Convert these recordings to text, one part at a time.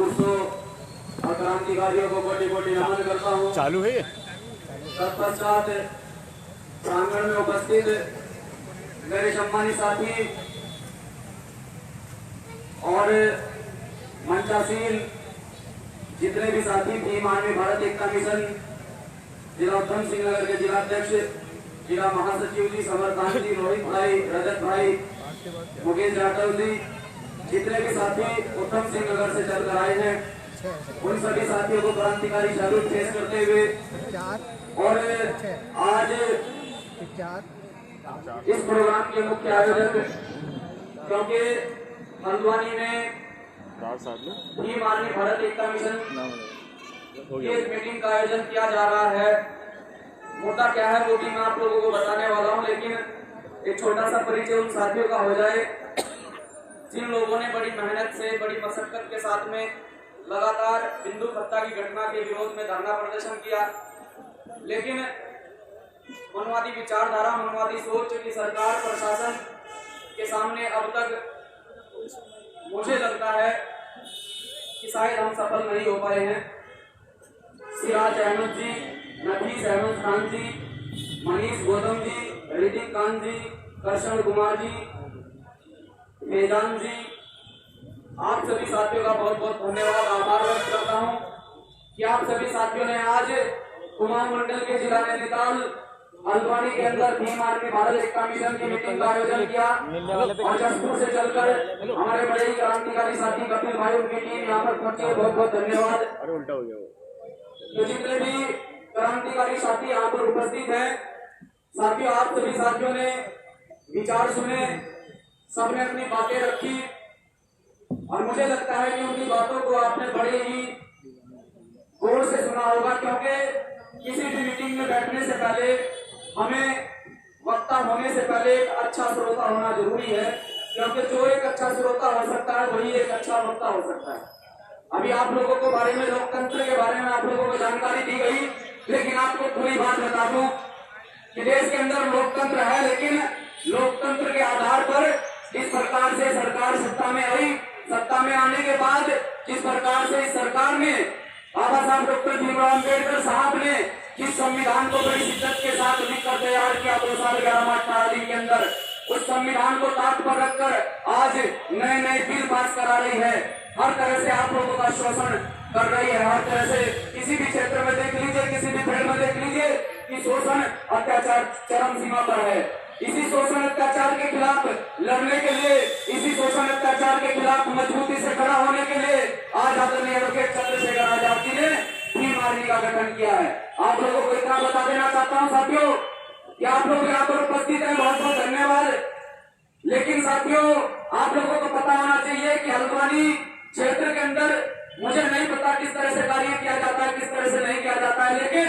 महापुरुषों और क्रांतिकारियों को कोटि कोटि नमन करता हूँ। चालू है। तत्पश्चात प्रांगण में उपस्थित मेरे सम्मानित साथी और मंचासीन जितने भी साथी भीम आर्मी भारत एकता मिशन जिला उधम सिंह नगर के जिलाध्यक्ष, जिला महासचिव जी समरकांत जी, रोहित भाई, रजत भाई, मुकेश राठौर जी, जितने भी साथी उधम सिंह नगर से चलकर आए हैं, उन सभी साथियों को क्रांतिकारी सैल्यूट पेश करते हुए और आज इस प्रोग्राम के मुख्य आयोजक, क्योंकि हल्द्वानी में भीम आर्मी भारत एकता मिशन इस मीटिंग का आयोजन किया जा रहा है। मुद्दा क्या है वो भी मैं आप लोगों को बताने वाला हूं, लेकिन एक छोटा सा परिचय उन साथियों का हो जाए जिन लोगों ने बड़ी मेहनत से, बड़ी मशक्कत के साथ में लगातार बिंदु हत्या की घटना के विरोध में धरना प्रदर्शन किया, लेकिन मनवादी विचारधारा, मनवादी सोच की सरकार प्रशासन के सामने अब तक मुझे लगता है कि शायद हम सफल नहीं हो पाए हैं। सिराज अहमद जी, नफीस अहमद खान जी, मनीष गौतम जी, ऋतिक कांत जी, कृष्ण कुमार जी, मेजान जी, आप सभी साथियों का बहुत बहुत धन्यवाद, आभार व्यक्त करता हूं कि आप सभी साथियों ने आज कुमाऊं मंडल के जिला नैनीताल हल्द्वानी के अंदर भीम आर्मी भारत एकता मिशन की मीटिंग का आयोजन किया और जसपुर से चलकर हमारे बड़े ही क्रांतिकारी साथी कपिल भाई, उनकी टीम यहाँ पर पहुंचे, बहुत बहुत धन्यवाद। तो जितने भी क्रांतिकारी साथी यहाँ पर उपस्थित हैं, साथियों आप सभी साथियों ने विचार सुने, सबने अपनी बातें रखी और मुझे लगता है कि उनकी बातों को आपने बड़े ही गौर से सुना होगा, क्योंकि किसी भी मीटिंग में बैठने से पहले हमें वक्ता होने से पहले एक अच्छा श्रोता होना जरूरी है, क्योंकि जो एक अच्छा श्रोता हो सकता है वही एक अच्छा वक्ता हो सकता है। अभी आप लोगों को बारे में, लोकतंत्र के बारे में आप लोगों को जानकारी दी गई, लेकिन आपको पूरी बात बता दूं कि देश के अंदर लोकतंत्र है, लेकिन लोकतंत्र के आधार पर इस प्रकार से सरकार सत्ता में आई, सत्ता में आने के बाद जिस प्रकार से इस सरकार में बाबा साहब डॉक्टर भीमराव अम्बेडकर साहब ने जिस संविधान को बड़ी शिद्दत के साथ लिखकर तैयार किया 2 साल 11 माह 18 दिन के अंदर, उस संविधान को ताक पर रखकर आज नए नए बिल पास करा रही है, हर तरह से आप लोगों का शोषण कर रही है, हर तरह से किसी भी क्षेत्र में देख लीजिए, किसी भी फील्ड में देख लीजिए कि शोषण अत्याचार चरम सीमा पर है। इसी शोषण अत्याचार के खिलाफ लड़ने के लिए, इसी शोषण अत्याचार के खिलाफ मजबूती से खड़ा होने के लिए आज आदरणीय एडवोकेट चंद्रशेखर आजाद जी ने भीम आर्मी का गठन किया है। आप लोगों को इतना बता देना चाहता हूं साथियों कि आप लोग यहाँ पर उपस्थित हैं, बहुत बहुत धन्यवाद। लेकिन साथियों आप लोगों को पता होना चाहिए कि हल्द्वानी क्षेत्र के अंदर मुझे नहीं पता किस तरह से कार्य किया जाता है, किस तरह से नहीं किया जाता है, लेकिन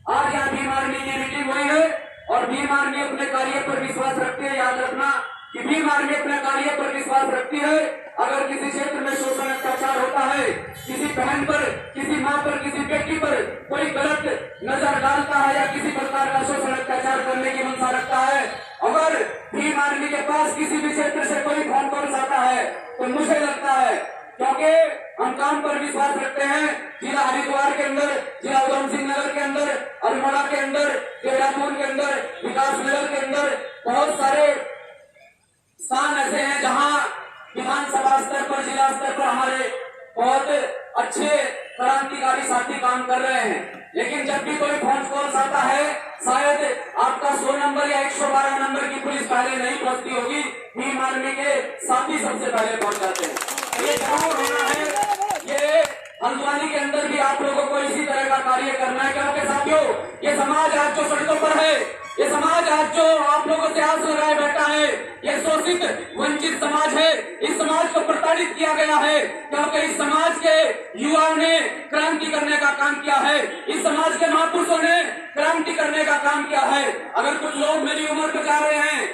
आज यहाँ भीम आर्मी की मीटिंग हुई है और भीम आर्मी अपने कार्य पर विश्वास रखती है। याद रखना कि भीम आर्मी अपने कार्य पर विश्वास रखती है। अगर किसी क्षेत्र में शोषण अत्याचार होता है, किसी बहन पर, किसी माँ पर, किसी बेटी पर कोई गलत नजर डालता है या किसी प्रकार का शोषण अत्याचार करने की मंशा रखता है, अगर भीम आर्मी के पास किसी भी क्षेत्र से कोई फोन कॉल आता है तो मुझे लगता है, क्योंकि हम काम पर विश्वास रखते हैं, जिला हरिद्वार के अंदर, जिला उधम सिंह नगर के अंदर, अल्मोड़ा के अंदर, देहरादून के अंदर, विकास नगर के अंदर बहुत सारे स्थान ऐसे हैं जहां विधानसभा स्तर पर, जिला स्तर पर हमारे बहुत अच्छे क्रांतिकारी साथी काम कर रहे हैं। लेकिन जब भी कोई फोन कॉल आता है, शायद आपका 100 नंबर या 112 नंबर की पुलिस पहले नहीं पहुंचती होगी, भीम आर्मी के साथी सबसे पहले पहुंच जाते हैं। ये जरूर होना है, ये हल्द्वानी के अंदर भी आप लोगों को इसी तरह का कार्य करना है, क्योंकि साथियों ये समाज आज जो सड़कों पर है, ये समाज आज जो आप लोगों से आस लगाए बैठा है, ये शोषित वंचित समाज है। इस समाज को प्रताड़ित किया गया है, क्योंकि इस समाज के युवाओं ने क्रांति करने का काम किया है, इस समाज के महापुरुषों ने क्रांति करने का काम किया है। अगर कुछ लोग मेरी उम्र पे जा रहे हैं,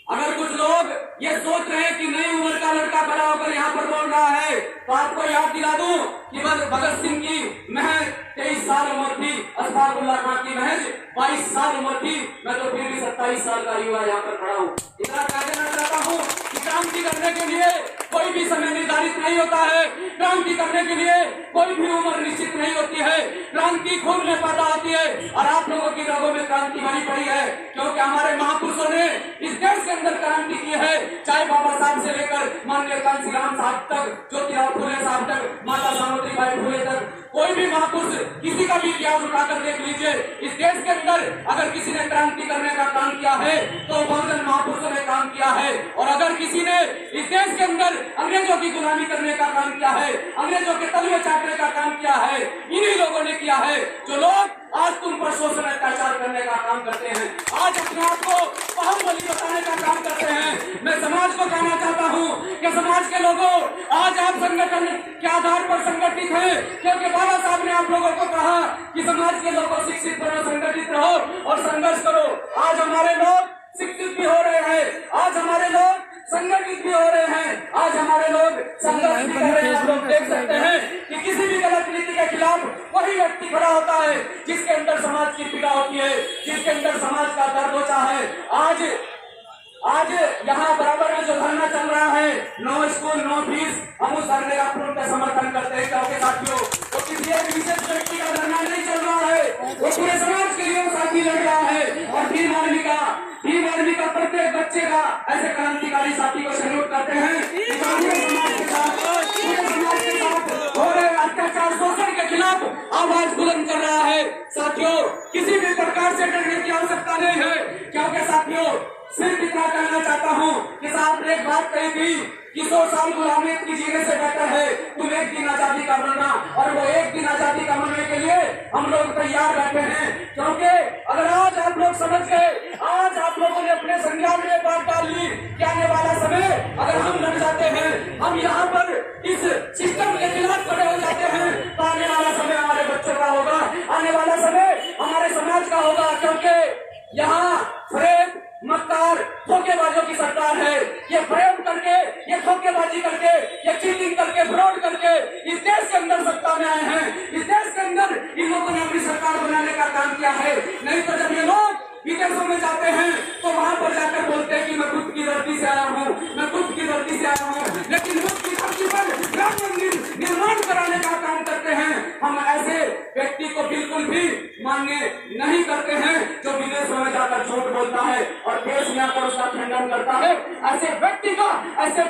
अगर कुछ लोग ये सोच रहे हैं कि नई उम्र का लड़का खड़ा होकर यहाँ पर बोल रहा है, तो आपको याद दिला दूं कि भगत सिंह की महज 23 साल उम्र थी, अशफाकुल्लाह खान की महज 22 साल उम्र थी, मैं तो फिर भी 27 साल का युवा यहाँ पर खड़ा हूँ। इतना कह देना चाहता हूँ कि क्रांति करने के लिए कोई भी समय निर्धारित नहीं होता है। क्रांति करने के लिए कोई भी उम्र निश्चित नहीं होती है। क्रांति खून में पैदा होती है और आप लोगों की रगों में क्रांति भरी पड़ी है, क्योंकि हमारे महापुरुषों ने इस देश के अंदर क्रांति की है। चाहे बाबा साहब से लेकर माननीय कांशीराम साहब तक, ज्योतिराव फुले साहब तक, माता सावित्रीबाई फुले तक, कोई भी महापुरुष किसी का भी इतिहास उठाकर देख लीजिए। इस देश के अंदर अगर किसी ने क्रांति करने का काम किया है तो बहुजन महापुरुषों ने काम किया है। और अगर किसी ने इस देश के अंदर अंग्रेजों की गुलामी करने का काम किया है, अंग्रेजों के तलवे चाटने का काम किया है, इन्हीं लोगों ने किया है। जो लोग आज तुम पर शोषण अत्याचार करने का काम करते हैं, आज अपने आप को बाहुबली बताने का काम करते हैं। मैं समाज को कहना चाहता हूँ कि समाज के लोगों, आज आप संगठन के आधार पर संगठित हैं, क्योंकि बाबा साहब ने आप लोगों को कहा कि समाज के लोगों शिक्षित बनो, संगठित रहो और संघर्ष करो। आज हमारे लोग शिक्षित भी हो रहे हैं, आज हमारे लोग संगठित भी हो रहे हैं, आज हमारे लोग संघर्ष भी कर रहे हैं। आप लोग देख सकते हैं कि किसी भी गलत नीति के खिलाफ वही व्यक्ति खड़ा होता है जिसके अंदर समाज की पीड़ा होती है, जिसके अंदर समाज का दर्द होता है। आज यहाँ बराबर में जो धरना चल रहा है, नो स्कूल नो फीस, हम उस धरने का पूर्ण समर्थन करते हैं, क्योंकि साथियों वो किसी एक विशेष व्यक्ति का धरना नहीं चल रहा है, वो पूरे समाज के लिए साथी लड़ रहा है। और भीम आर्मी का प्रत्येक बच्चे का ऐसे क्रांतिकारी साथी को सैल्यूट करते हैं। समाज के साथ हो रहे अत्याचार शोषण के खिलाफ आवाज बुलंद कर रहा है। साथियों, किसी भी प्रकार से डरने की आवश्यकता नहीं है, क्योंकि साथियों सिर्फ इतना कहना चाहता हूँ कि साहब ने एक बात कही थी कि 100 साल गुलामी की जीने से बेहतर है तुम एक दिन आजादी का बनना। और वो एक दिन आजादी का बनने के लिए हम लोग तैयार बैठे हैं, क्योंकि अगर आज आप लोग समझ गए, आज आप लोगों ने अपने संज्ञान में बात डाल ली कि आने वाला समय अगर हम लड़ जाते हैं, हम यहाँ पर इस सिस्टम के खिलाफ खड़े हो जाते हैं, तो आने वाला समय हमारे बच्चों का होगा, आने वाला समय हमारे समाज का होगा। क्योंकि यहाँ फ्रेम मक्कार धोखेबाजों की सरकार है। ये फ्रेम करके, ये धोखेबाजी करके, ये चीटिंग करके, फ्रॉड करके इस देश के अंदर सत्ता में आए हैं। इस देश के अंदर इन लोगों ने अपनी सरकार बनाने का काम किया है। नहीं तो जब ये लोग विदेशों में जाते हैं तो वहां पर जाकर बोलते हैं कि मैं खुद की धरती से आया हूँ, मैं खुद की धरती से आया हूँ, लेकिन खुद की धरती पर राम मंदिर निर्माण कराने का काम करते हैं। हम ऐसे व्यक्ति को बिल्कुल भी मान्य नहीं करते हैं जो विदेशों में जाकर झूठ बोलता है और देश में आकर उसका खंडन करता है। ऐसे व्यक्ति का, ऐसे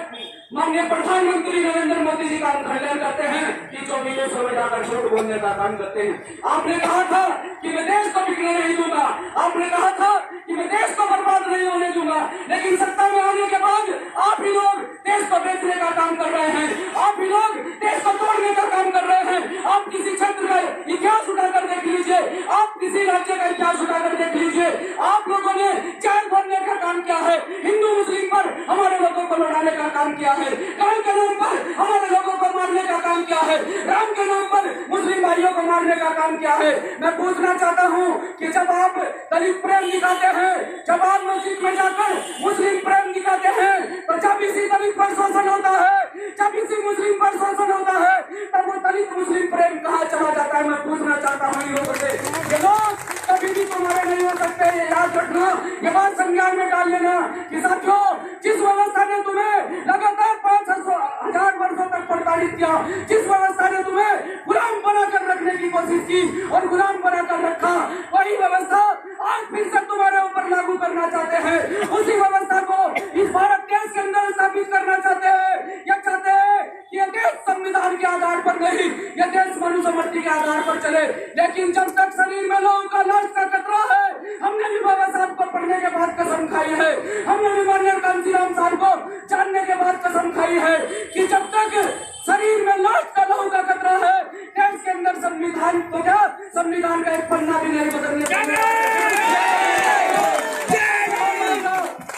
माननीय प्रधानमंत्री नरेंद्र मोदी जी का हम खंडन करते हैं कि जो विदेशों में जाकर झूठ बोलने का काम करते हैं। आपने कहा था कि मैं देश को बिकने नहीं दूंगा, आपने कहा था कि मैं देश को बर्बाद नहीं होने दूंगा, लेकिन सत्ता में आने के बाद आप ही लोग देश को बेचने का काम कर रहे हैं, आप ही लोग देश को तोड़ने का काम कर रहे हैं। आप किसी क्षेत्र का इतिहास उठाकर देख लीजिए, आप किसी राज्य का इतिहास उठाकर देख लीजिए, आप लोगों ने जेल भरने का काम किया है, हिंदू मुस्लिम पर हमारे लोगों को लड़ाने का काम किया है, राम के नाम पर हमारे लोगों को मारने का काम किया है, राम के नाम पर मुस्लिम भाइयों को मारने का काम किया है। मैं पूछना चाहता हूँ कि जब आप दलित प्रेम दिखाते हैं, जब आप मस्जिद में जाकर मुस्लिम प्रेम दिखाते हैं, तो जब इसी दलित पर शोषण होता है, जब इसी मुस्लिम पर शोषण होता है, तब वो दलित मुस्लिम प्रेम कहाँ चला जाता है? मैं पूछना चाहता हूँ इन लोगों से। ये लोग कभी भी तुम्हारे नहीं हो सकते, ये याद रखना, ये बात संज्ञान में डाल लेना कि साथियों, जिस व्यवस्था ने तुम्हें लगातार 5,000 वर्षों तक प्रताड़ित किया, जिस व्यवस्था ने तुम्हें गुलाम बनाकर रखने की कोशिश की और गुलाम बनाकर रखा, वही व्यवस्था आज फिर से तुम्हारे ऊपर लागू करना चाहते हैं। उसी व्यवस्था को इस भारत देश के अंदर स्थापित करना चाहते हैं। ये चाहते हैं कि ये देश संविधान के आधार पर नहीं, ये देश मनुस्मृति के आधार पर चले। लेकिन जब तक शरीर में लोगों का लाश का खतरा है, हमने भी बाबा साहब को पढ़ने के बाद कसम खाई है, हमने भी माननीय कांशीराम साहब को जानने के बाद कसम खाई है कि जब तक शरीर में लाश का लहू का खतरा है, देश के अंदर संविधान तो क्या, संविधान का एक पन्ना भी नहीं बदलने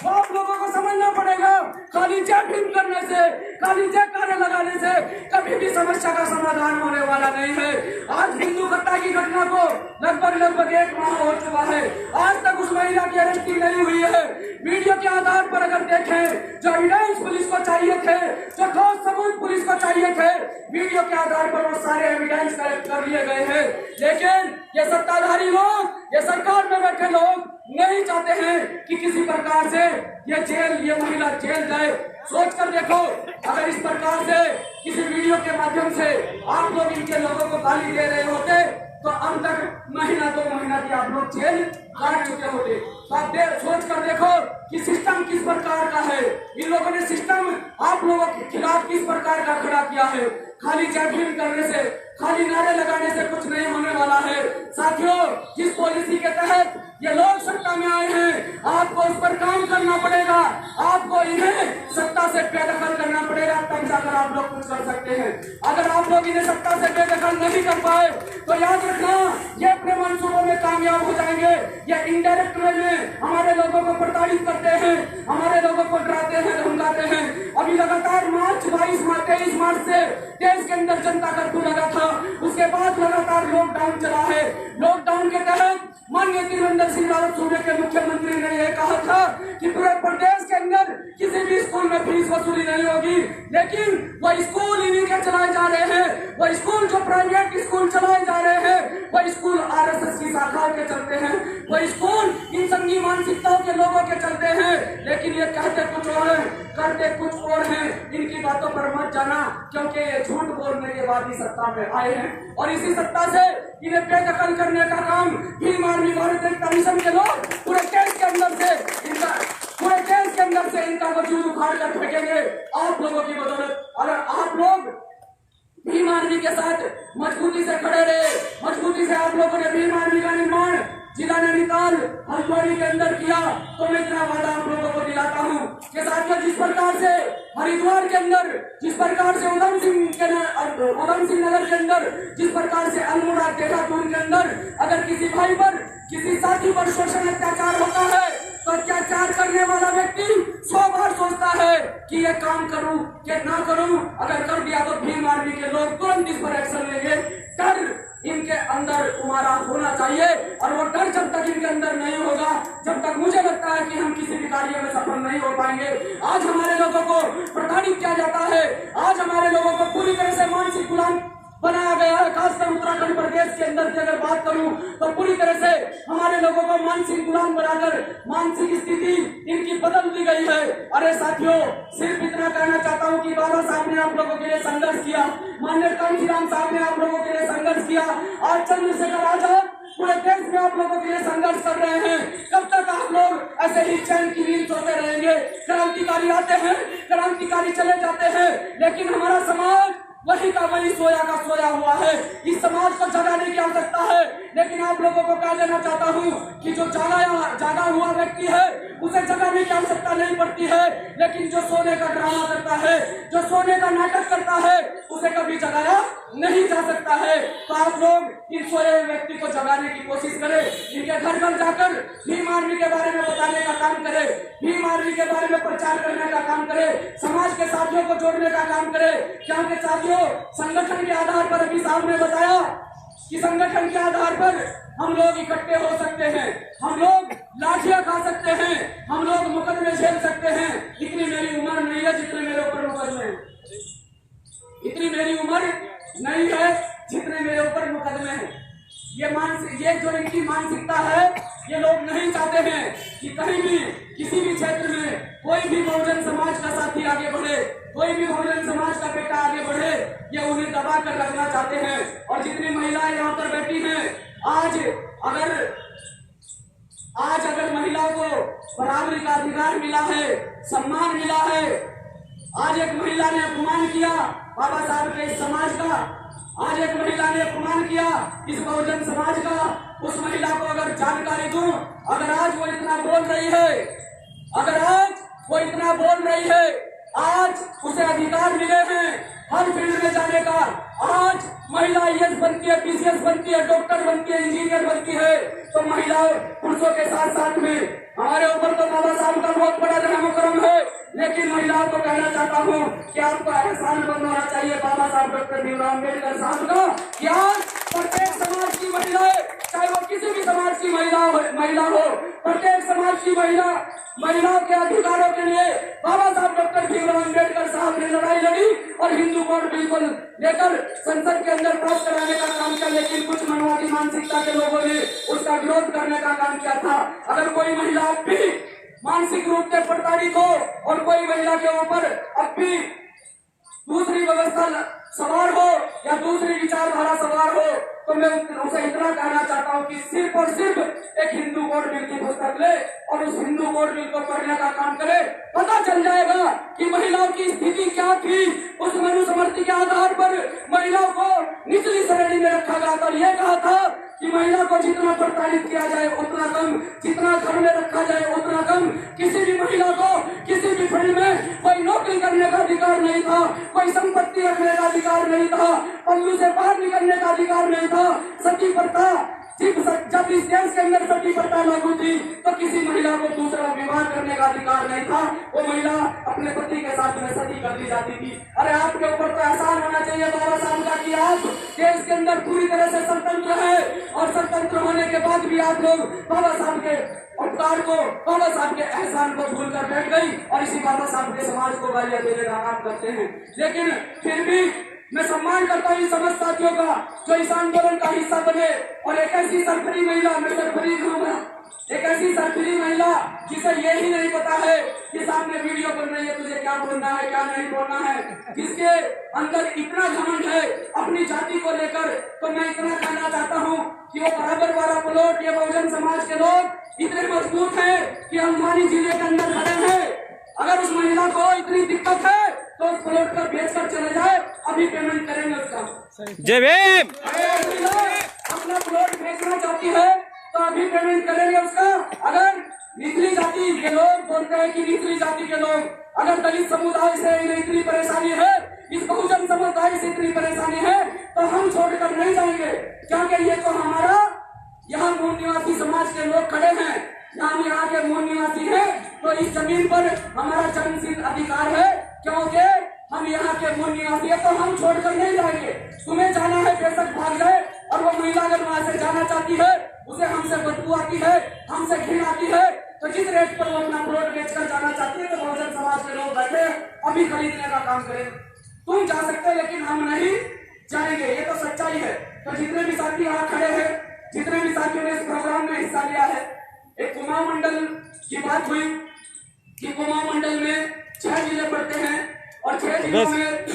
आप लोगों को समझना पड़ेगा। खाली जय भीम करने से, खाली जय कार्य लगाने से कभी भी समस्या का समाधान होने वाला नहीं है। आज हिंदू हत्या की घटना को लगभग 1 माह हो चुका है, आज तक उस महिला की अरेस्टिंग नहीं हुई है। वीडियो के आधार पर अगर देखें, जो एविडेंस पुलिस को चाहिए थे, जो ठोस सबूत पुलिस को चाहिए थे, वीडियो के आधार पर वो सारे एविडेंस कलेक्ट कर लिए गए हैं। लेकिन ये सत्ताधारी लोग, ये सरकार में बैठे लोग नहीं चाहते हैं कि किसी प्रकार से ये महिला जेल जाए। सोच कर देखो, अगर इस प्रकार से किसी वीडियो के माध्यम से आप लोग इनके लोगों को गाली दे रहे होते तो अब तक महीना 2 महीना की आप लोग जेल काट चुके होते। तो आप सोच कर देखो कि सिस्टम किस प्रकार का है। इन लोगों ने सिस्टम आप लोगों के खिलाफ किस प्रकार का खड़ा किया है। खाली चैटिंग करने से, खाली नारे लगाने से कुछ नहीं होने वाला है। साथियों, जिस पॉलिसी के तहत ये लोग सत्ता में आए हैं, आपको उस पर काम करना पड़ेगा। आपको इन्हें सत्ता से बेदखल करना पड़ेगा, तब जाकर आप लोग कुछ कर सकते हैं। अगर आप लोग इन्हें सत्ता से बेदखल नहीं कर पाए तो याद रखना, ये अपने मंसूबों में कामयाब हो जाएंगे। ये इनडायरेक्ट वे में हमारे लोगों को प्रताड़ित करते हैं, हमारे लोगों को डराते हैं, धमकाते हैं। अभी लगातार मार्च 23 मार्च से देश के अंदर जनता कर्फ्यू लगा था, उसके बाद लगातार लॉकडाउन चला है। लॉकडाउन के तहत माननीय त्रिवेंद्र सिंह रावत सूबे के मुख्यमंत्री ने यह कहा था कि पूरे प्रदेश के अंदर किसी भी स्कूल में फीस वसूली नहीं होगी, लेकिन वो स्कूल इन्हीं के चलाए जा रहे हैं। वो स्कूल जो प्राइवेट स्कूल चलाए जा रहे हैं, वो स्कूल आरएसएस की शाखाओं के चलते हैं, वो स्कूल इन संघी मानसिकताओं के लोगों के चलते हैं। लेकिन ये कहते कुछ और है, करते कुछ और हैं। इनकी बातों पर मत जाना, क्योंकि ये झूठ बोलने के बाद ही सत्ता में आए हैं और इसी सत्ता से इन्हें बेदखल करने का काम भीम आर्मी भारत एकता मिशन के लोग पूरे देश के अंदर से इनका वजूद उखाड़ कर फेंकेंगे आप लोगों की बदौलत। अगर आप लोग भीम आर्मी के साथ मजबूती से खड़े रहे, मजबूती से आप लोगों ने भीम आर्मी का निर्माण जिला नैनीताल हल्द्वानी के अंदर किया, तो मैं इतना वादा आप लोगों को दिलाता हूँ कि साथियों, जिस प्रकार से हरिद्वार के अंदर, जिस प्रकार से उधम सिंह नगर के अंदर, जिस प्रकार से अल्मोड़ा देहरादून के अंदर अगर किसी भाई पर, किसी साथी पर शोषण अत्याचार होता है तो अत्याचार करने वाला व्यक्ति 100 बार सोचता है कि ये काम करूं कि ना करूं। अगर कर दिया तो भीम आर्मी के लोग तुरंत इस पर एक्शन लेंगे। डर इनके अंदर तुम्हारा होना चाहिए, और वो डर जब तक इनके अंदर नहीं होगा, जब तक मुझे लगता है कि हम किसी भी कार्य में सफल नहीं हो पाएंगे। आज हमारे लोगों को प्रताड़ित किया जाता है, आज हमारे लोगों को पूरी तरह से मानसिक गुलाम बनाया गया है। खासकर उत्तराखंड प्रदेश के अंदर की अगर बात करूं तो पूरी तरह से हमारे लोगों को मानसिक गुलाम बनाकर मानसिक स्थिति इनकी बदल दी गई है। अरे साथियों, सिर्फ इतना कहना चाहता हूं कि बाबा साहब ने आप लोगों के लिए संघर्ष किया, माननीय कांशीराम साहब ने आप लोगों के लिए संघर्ष किया, आज चंद्रशेखर आजाद पूरे देश में आप लोगों के लिए संघर्ष कर रहे हैं। कब तक आप लोग ऐसे ही चैन की नींद सोते रहेंगे? क्रांतिकारी आते हैं, क्रांतिकारी चले जाते हैं, लेकिन हमारा समाज वही का वही सोया का सोया हुआ है। इस समाज को जगाने की आवश्यकता है, लेकिन आप लोगों को कह देना चाहता हूँ कि जो जागा हुआ व्यक्ति है उसे जगाने की आवश्यकता नहीं पड़ती है, लेकिन जो सोने का ड्रामा करता है, जो सोने का नाटक करता है, उसे कभी जगाया नहीं जा सकता है। तो आप लोग इस सोए हुए व्यक्ति को जगाने की कोशिश करें, इनके घर घर जाकर भीम आर्मी के बारे में बताने का काम करें, भीम आर्मी के बारे में प्रचार करने का काम करें, समाज के साथियों को जोड़ने का काम करें। क्योंकि साथियों, संगठन के आधार पर, अभी साहब ने बताया कि संगठन के आधार पर हम लोग इकट्ठे हो सकते हैं, हम लोग लाठियां खा सकते हैं, हम लोग मुकदमे झेल सकते हैं। इतनी मेरी उम्र नहीं है जितने मेरे ऊपर मुकदमे हैं, इतनी मेरी उम्र नहीं है जितने मेरे ऊपर मुकदमे हैं। ये जो इनकी मानसिकता है, ये लोग नहीं चाहते हैं कि कहीं भी किसी भी क्षेत्र में कोई भी बहुजन समाज का साथी आगे बढ़े, कोई भी बहुजन समाज का बेटा आगे बढ़े। ये उन्हें दबा कर रखना चाहते हैं। और जितनी महिलाएं यहाँ पर बैठी हैं, आज अगर महिलाओं को बराबरी का अधिकार मिला है, सम्मान मिला है, आज एक महिला ने अपमान किया बाबा साहब के इस समाज का, आज एक महिला ने अपमान किया इस बहुजन समाज का, उस महिला को अगर जानकारी दूं, अगर आज वो इतना बोल रही है, अगर आज वो इतना बोल रही है, आज उसे अधिकार मिले हैं हर फील्ड में जाने का। आज महिला आईएएस बनती है, पीसीएस बनती है, डॉक्टर बनती है, इंजीनियर बनती है, तो महिलाओं पुरुषों के साथ साथ में हमारे ऊपर तो बाबा साहब का बहुत बड़ा रहम करम है। लेकिन महिलाओं को कहना चाहता हूँ कि आपको एहसान बंद होना चाहिए बाबा साहब डॉक्टर भीमराव अम्बेडकर साहब का, कि आज प्रत्येक समाज की महिलाएं, चाहे वो किसी भी समाज की महिला हो, प्रत्येक समाज की महिलाओं के अधिकारों के लिए बाबा साहब डॉक्टर भीमराव अम्बेडकर साहब ने लड़ाई लड़ी और हिंदू कोड बिल्कुल लेकर संसद के अंदर पास कराने का काम किया। लेकिन कुछ मनवादी मानसिकता के लोगों ने उसका विरोध करने का काम किया था। अगर कोई महिला अब भी मानसिक रूप से प्रताड़ित हो और कोई महिला के ऊपर अब भी दूसरी व्यवस्था सवार हो या दूसरी विचारधारा सवार हो, तो मैं उसे इतना कहना चाहता हूँ कि सिर्फ और सिर्फ एक हिंदू कोड बिल की पुस्तक ले और उस हिंदू कोड बिल को पढ़ने का काम करे। पता चल जाएगा कि महिलाओं की स्थिति क्या थी। उस मनुस्मृति के आधार पर महिलाओं को निचली श्रेणी में रखा गया था। यह कहा था कि महिला को जितना प्रताड़ित किया जाए उतना कम, जितना घर में रखा जाए उतना कम। किसी भी महिला को किसी भी फील्ड में कोई नौकरी करने का अधिकार नहीं था, कोई संपत्ति रखने का अधिकार नहीं था, पल्लू से बाहर निकलने का अधिकार नहीं था। सती प्रथा जब इस देश के अंदर सती प्रथा लागू थी तो किसी महिला को दूसरा विवाह करने का अधिकार नहीं था। वो महिला अपने पति के साथ में सती कर दी जाती थी। अरे आपके ऊपर तो एहसान होना चाहिए बाबा साहब का कि आप देश के अंदर पूरी तरह से स्वतंत्र है और स्वतंत्र होने के बाद भी आप लोग बाबा साहब के उपकार को, बाबा साहब के एहसान को भूल कर बैठ गई और इसी बाबा साहब के समाज को गालियां देने का काम करते हैं। लेकिन फिर भी मैं सम्मान करता हूँ समस्त साथियों का जो इस आंदोलन का हिस्सा बने और एक ऐसी सरफरी महिला, मैं सरफरी कहूँगा, एक ऐसी सरफरी महिला जिसे ये ही नहीं पता है कि सामने वीडियो बन रही है, तुझे क्या बोलना है क्या नहीं बोलना है, जिसके अंदर इतना घमंड है अपनी जाति को लेकर, तो मैं इतना कहना चाहता हूँ कि वो बराबर वाला प्लॉट ये बहुजन समाज के लोग इतने मजबूत हैं कि हल्द्वानी जिले के अंदर खड़े हैं। अगर उस महिला को इतनी दिक्कत है तो उस प्लॉट का बेच कर चले जाए, अभी पेमेंट करेंगे उसका। जय भीम। अपना प्लॉट बेचना चाहती है तो अभी पेमेंट करेंगे उसका। अगर निचली जाति के लोग बोलते हैं कि निचली जाति के लोग, अगर दलित समुदाय से इतनी परेशानी है, इस बहुजन समुदाय से इतनी परेशानी है, तो हम छोड़कर नहीं जाएंगे, क्योंकि ये तो हमारा यहाँ मूल निवासी समाज के लोग खड़े हैं, हम यहाँ के मूल निवासी हैं, तो इस जमीन पर हमारा जन्मसिद्ध अधिकार है, क्योंकि हम यहाँ के मूल निवासी है, तो हम छोड़कर नहीं जाएंगे। तुम्हें जाना है बेशक भाग जाए, और वो महिला अगर वहाँ से जाना चाहती है, उसे हमसे बदबू आती है, हमसे घिन आती है, तो जिस रेट पर वो अपना प्लॉट बेचकर जाना चाहती है, तो बहुजन समाज के लोग बैठे अभी खरीदने का काम करें। तुम जा सकते लेकिन हम नहीं जाएंगे, ये तो सच्चाई है। तो जितने भी साथी यहाँ खड़े हैं, जितने भी साथियों ने इस प्रोग्राम में हिस्सा लिया है, एक कुमाऊं मंडल की बात हुई कि कुमाऊं मंडल में 6 जिले पड़ते हैं और 6 जिलों में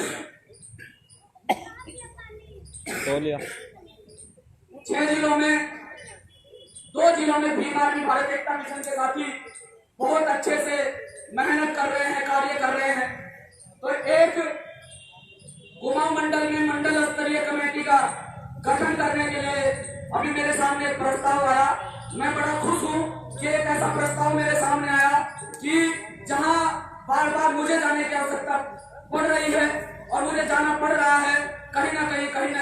6 जिलों में 2 जिलों में भीम आर्मी भारत एकता मिशन के साथी बहुत अच्छे से मेहनत कर रहे हैं, कार्य कर रहे हैं। तो एक कुमाऊं मंडल में मंडल स्तरीय कमेटी का गठन करने के लिए अभी मेरे सामने एक प्रस्ताव आया। मैं बड़ा खुश हूँ कि एक ऐसा प्रस्ताव मेरे सामने आया कि जहाँ बार बार मुझे जाने की आवश्यकता पड़ रही है और मुझे जाना पड़ रहा है, कहीं ना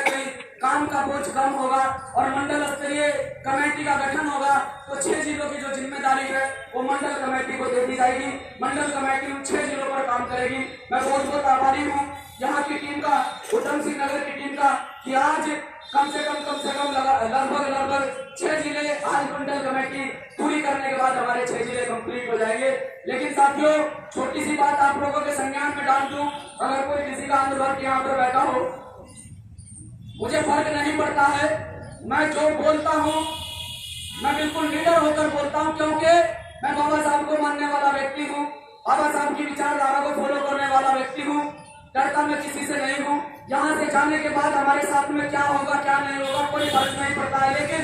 कहीं काम का बोझ कम होगा और मंडल स्तरीय कमेटी का गठन होगा, तो 6 जिलों की जो जिम्मेदारी है वो मंडल कमेटी को दे दी जाएगी। मंडल कमेटी उन 6 जिलों पर काम करेगी। मैं बहुत बहुत आभारी हूँ यहाँ की टीम का, उधम सिंह नगर की टीम का, कि आज कम से कम लगभग 6 जिले आज मंडल कमेटी पूरी करने के बाद हमारे 6 जिले कंप्लीट हो जाएंगे। लेकिन साथियों, छोटी सी बात आप लोगों के संज्ञान में डाल दूं, अगर कोई किसी का अंधभक्त यहाँ पर बैठा हो, मुझे फर्क नहीं पड़ता है, मैं जो बोलता हूँ मैं बिल्कुल लीडर होकर बोलता हूँ, क्योंकि मैं बाबा साहब को मानने वाला व्यक्ति हूँ, बाबा साहब की विचारधारा को फॉलो करने वाला व्यक्ति हूँ। डरता मैं किसी से नहीं हूँ। यहाँ से जाने के बाद हमारे साथ में क्या होगा क्या नहीं होगा कोई फर्क नहीं पड़ता है, लेकिन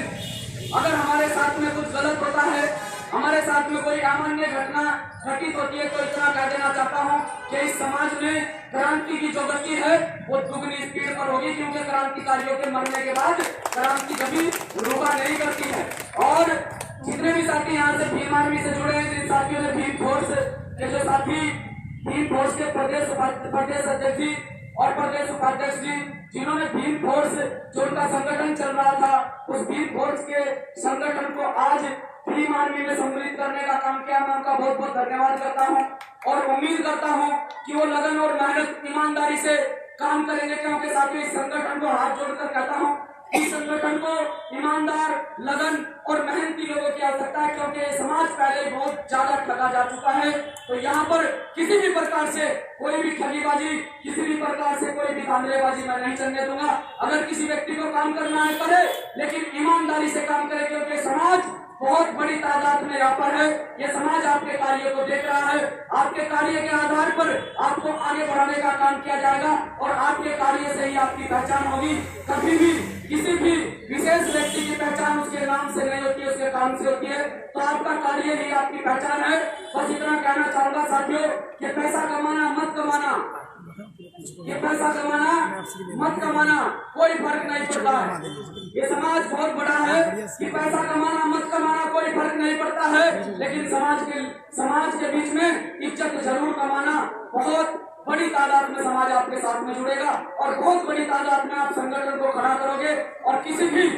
अगर हमारे साथ में कुछ गलत होता है, हमारे साथ में कोई अमान्य घटना घटित होती है, तो इतना कह देना चाहता हूँ कि इस समाज में क्रांति की जो गति है वो दुगनी स्पीड पर होगी, क्योंकि क्रांतिकारियों के मरने के बाद क्रांति कभी रुका नहीं करती है। और जितने भी साथी यहाँ से भीम आर्मी से जुड़े हैं, जिन साथियों ने भीम फोर्स के जो साथी भीम फोर्स के प्रदेश अध्यक्ष जी और प्रदेश उपाध्यक्ष जी, जिन्होंने भीम फोर्स जो उनका संगठन चल रहा था, उस भीम फोर्स के संगठन को आज भीम आर्मी में सम्मिलित करने का काम किया, मैं उनका बहुत बहुत धन्यवाद करता हूं और उम्मीद करता हूं कि वो लगन और मेहनत ईमानदारी से काम करेंगे, क्योंकि साथियों इस संगठन को हाथ जोड़कर कहता हूं, इस संगठन को ईमानदार, लगन और मेहनती लोगों की आवश्यकता है, क्योंकि समाज पहले ही बहुत ज्यादा ठगा जा चुका है। तो यहाँ पर किसी भी प्रकार से कोई भी ठगीबाजी, किसी भी प्रकार से कोई भी धांधलेबाजी मैं नहीं चलने दूंगा। अगर किसी व्यक्ति को काम करना है करे, लेकिन ईमानदारी से काम करे, क्योंकि समाज बहुत बड़ी तादाद में यहाँ पर है। ये समाज आपके कार्य को देख रहा है। आपके कार्य के आधार पर आपको आगे बढ़ाने का काम किया जाएगा और आपके कार्य से ही आपकी पहचान होगी। कभी भी किसी भी विशेष व्यक्ति की पहचान उसके नाम से नहीं होती है, उसके काम से होती है। तो आपका कार्य ही आपकी पहचान है। बस इतना कहना चाहूंगा साथियों कि पैसा कमाना मत कमाना, ये पैसा कमाना मत कमाना कोई फर्क नहीं पड़ता है। ये समाज बहुत बड़ा है कि पैसा कमाना मत कमाना कोई फर्क नहीं पड़ता है, लेकिन समाज के बीच में इज्जत जरूर कमाना। बहुत बड़ी तादाद में समाज आपके साथ में जुड़ेगा और बहुत बड़ी तादाद में आप संगठन को खड़ा करोगे और किसी भी,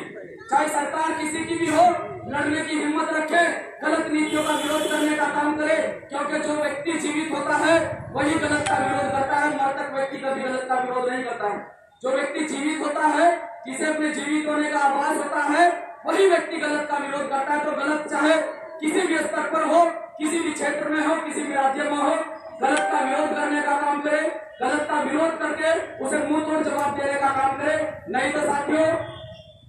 चाहे सरकार किसी की भी हो, लड़ने की हिम्मत रखे, गलत नीतियों का विरोध करने का काम करे। क्योंकि जो व्यक्ति जीवित होता है वही गलत का विरोध करता है, मृतक व्यक्ति कभी गलत का विरोध नहीं करता है। जो व्यक्ति जीवित होता है, जिसे अपने जीवित होने का आभास होता है, वही व्यक्ति गलत का विरोध करता है। तो गलत चाहे किसी भी स्तर पर हो, किसी भी क्षेत्र में हो, किसी भी राज्य में हो, गलत का विरोध करने का काम करे, गलत का विरोध करके उसे मुंह तोड़ जवाब देने का काम करे। नहीं तो साथियों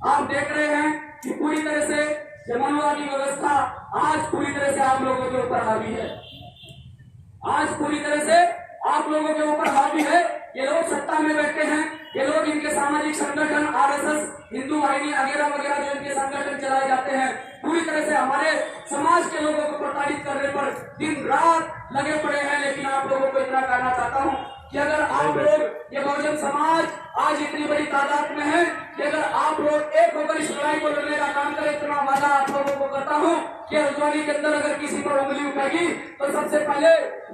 आप देख रहे हैं कि पूरी तरह से जमानवादी व्यवस्था आज पूरी तरह से आप लोगों के ऊपर हावी है। आज पूरी तरह से आप लोगों के ऊपर हावी है। ये लोग सत्ता में बैठे हैं, ये लोग इनके सामाजिक संगठन आरएसएस, हिंदू वाहिनी वगैरह वगैरह जो इनके संगठन चलाए जाते हैं, पूरी तरह से हमारे समाज के लोगों को प्रताड़ित करने पर दिन रात लगे पड़े हैं। लेकिन आप लोगों को इतना कहना चाहता हूँ कि अगर आप लोग, ये बहुजन समाज आज इतनी बड़ी तादाद में है कि अगर आप लोग एक होकर इस लड़ाई को लड़ने का काम करें, इतना वादा आप लोगों को करता हूँ कि हल्द्वानी के अंदर अगर किसी पर उंगली उठेगी तो सबसे पहले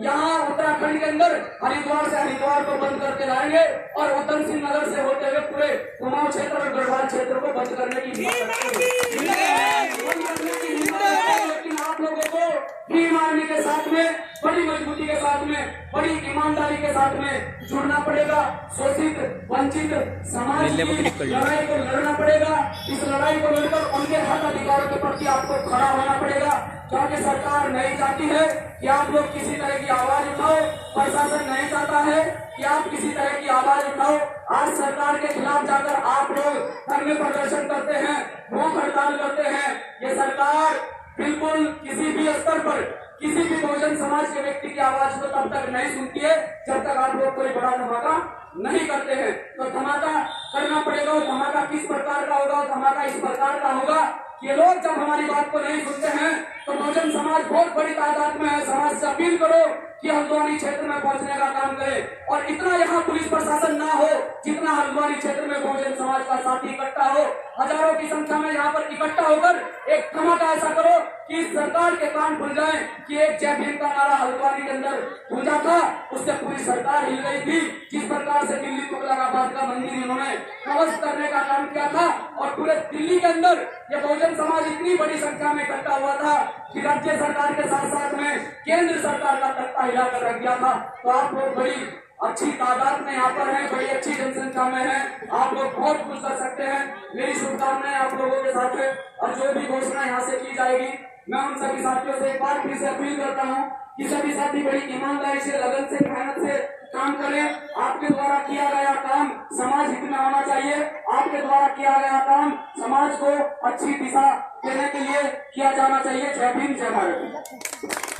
यहाँ उत्तराखंड के अंदर हरिद्वार से हरिद्वार को बंद करके लाएंगे और उधम सिंह नगर से होते हुए पूरे कुमाऊं क्षेत्र और गढ़वाल क्षेत्र को बंद करने की लेकिन आप लोगों को भीम आर्मी के साथ में बड़ी मजबूती के साथ में, बड़ी ईमानदारी के साथ में जुड़ना पड़ेगा। शोषित वंचित समाज की लड़ाई को लड़ना पड़ेगा। इस लड़ाई को लड़कर उनके हक अधिकारों के प्रति आपको खड़ा होना पड़ेगा। क्योंकि सरकार नहीं चाहती है कि आप लोग किसी तरह की आवाज उठाओ, प्रशासन नहीं चाहता है कि आप किसी तरह की आवाज उठाओ। आज सरकार के खिलाफ जाकर आप लोग धरने प्रदर्शन करते हैं, भूख हड़ताल करते हैं। ये सरकार बिल्कुल किसी भी स्तर पर किसी भी बहुजन समाज के व्यक्ति की आवाज को तब तक नहीं सुनती है जब तक आप लोग कोई बड़ा धमाका नहीं करते हैं। तो धमाका करना पड़ेगा। और धमाका किस प्रकार का होगा? धमाका इस प्रकार का होगा कि लोग जब हमारी बात को नहीं सुनते हैं तो बहुजन समाज बहुत बड़ी तादाद में है। समाज से अपील करो कि हल्द्वानी क्षेत्र में पहुंचने का काम करे और इतना यहाँ पुलिस प्रशासन ना हो जितना हल्द्वानी क्षेत्र में बहुजन समाज का साथी इकट्ठा हो। हजारों की संख्या में यहाँ पर इकट्ठा होकर एक धमाका ऐसा करो कि सरकार के कान खुल जाए कि एक जय भीम का नारा हल्द्वानी के अंदर गूंजा था, उससे पूरी सरकार हिल गई थी। जिस प्रकार से दिल्ली तुगलकाबाद का मंदिर इन्होंने ध्वस्त करने का काम किया था और पूरे दिल्ली के अंदर ये बहुजन समाज इतनी बड़ी संख्या में इकट्ठा हुआ था कि राज्य सरकार के साथ साथ में केंद्र सरकार का तख्ता हिलाकर रख दिया था। तो आप लोग बड़ी अच्छी तादाद में यहाँ पर हैं, बड़ी अच्छी जनसंख्या में हैं, आप लोग बहुत कुछ कर सकते हैं। मेरी शुभकामनाएं आप लोगों के साथ है और जो भी घोषणा यहाँ से की जाएगी मैं उन सभी साथियों से एक बार फिर से अपील करता हूँ कि सभी साथी बड़ी ईमानदारी से, लगन से, मेहनत से काम करें। आपके द्वारा किया गया काम समाज हित में होना चाहिए। आपके द्वारा किया गया काम समाज को अच्छी दिशा देने के लिए किया जाना चाहिए। जय भीम, जय भारत।